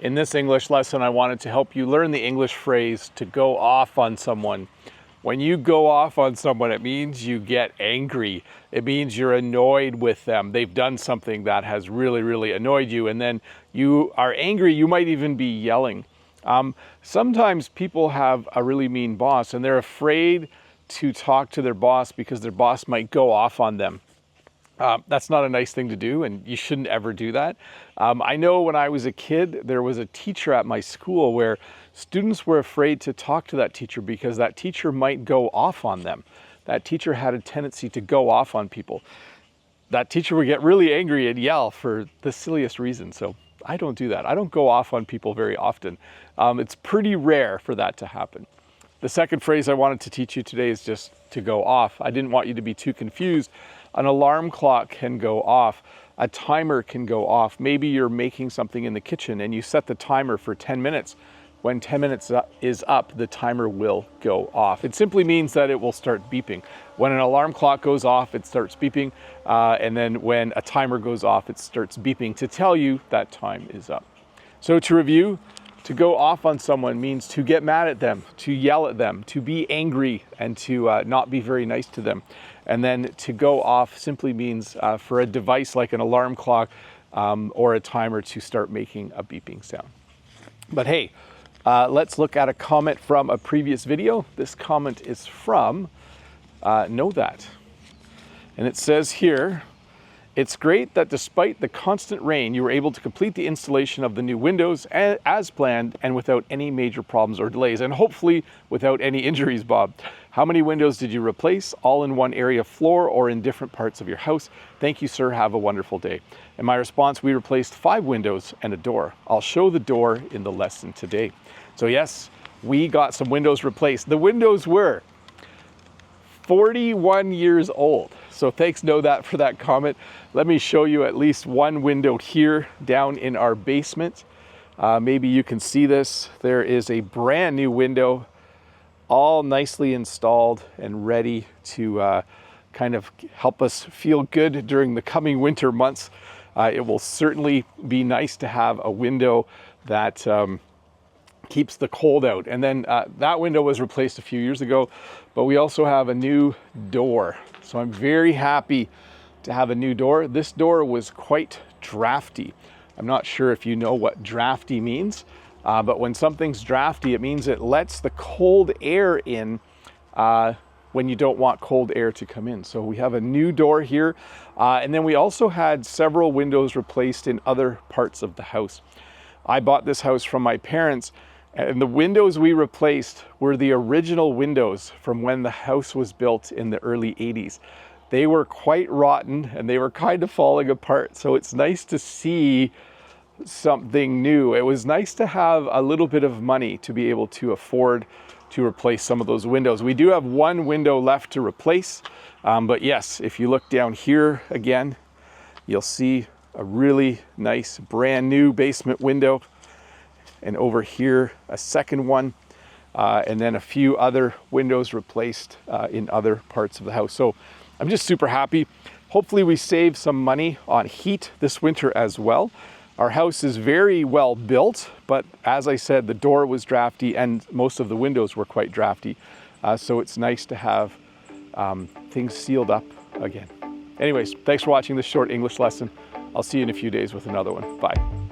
In this English lesson, I wanted to help you learn the English phrase to go off on someone. When you go off on someone, it means you get angry. It means you're annoyed with them. They've done something that has really annoyed you, and then you are angry. You might even be yelling. Sometimes people have a really mean boss and they're afraid to talk to their boss because their boss might go off on them. That's not a nice thing to do, and you shouldn't ever do that. I know when I was a kid, there was a teacher at my school where students were afraid to talk to that teacher because that teacher might go off on them. That teacher had a tendency to go off on people. That teacher would get really angry and yell for the silliest reason. So I don't do that. I don't go off on people very often. It's pretty rare for that to happen. The second phrase I wanted to teach you today is just to go off. I didn't want you to be too confused. An alarm clock can go off. A timer can go off. Maybe you're making something in the kitchen and you set the timer for 10 minutes. When 10 minutes is up, the timer will go off. It simply means that it will start beeping. When an alarm clock goes off, it starts beeping. And then when a timer goes off, it starts beeping to tell you that time is up. So to review, to go off on someone means to get mad at them, to yell at them, to be angry, and to not be very nice to them. And then to go off simply means for a device like an alarm clock or a timer to start making a beeping sound. But hey, let's look at a comment from a previous video. This comment is from Know That. And it says here, "It's great that despite the constant rain, you were able to complete the installation of the new windows as planned and without any major problems or delays, and hopefully without any injuries, Bob. How many windows did you replace? All in one area floor or in different parts of your house? Thank you, sir. Have a wonderful day." And my response, we replaced 5 windows and a door. I'll show the door in the lesson today. So yes, we got some windows replaced. The windows were 41 years old. So thanks, Know That, for that comment. Let me show you at least one window here down in our basement. Maybe you can see this. There is a brand new window, all nicely installed and ready to kind of help us feel good during the coming winter months. It will certainly be nice to have a window that keeps the cold out. And then that window was replaced a few years ago, but we also have a new door. So I'm very happy to have a new door. This door was quite drafty. I'm not sure if you know what drafty means, but when something's drafty, it means it lets the cold air in when you don't want cold air to come in. So we have a new door here. And then we also had several windows replaced in other parts of the house. I bought this house from my parents, and the windows we replaced were the original windows from when the house was built in the early 80s. They were quite rotten and they were kind of falling apart. So it's nice to see something new. It was nice to have a little bit of money to be able to afford to replace some of those windows. We do have one window left to replace, but yes, if you look down here again, you'll see a really nice brand new basement window, and over here a second one, and then a few other windows replaced in other parts of the house. So I'm just super happy. Hopefully we save some money on heat this winter as well. Our house is very well built, but as I said, the door was drafty and most of the windows were quite drafty. So it's nice to have things sealed up again. Anyways, thanks for watching this short English lesson. I'll see you in a few days with another one. Bye.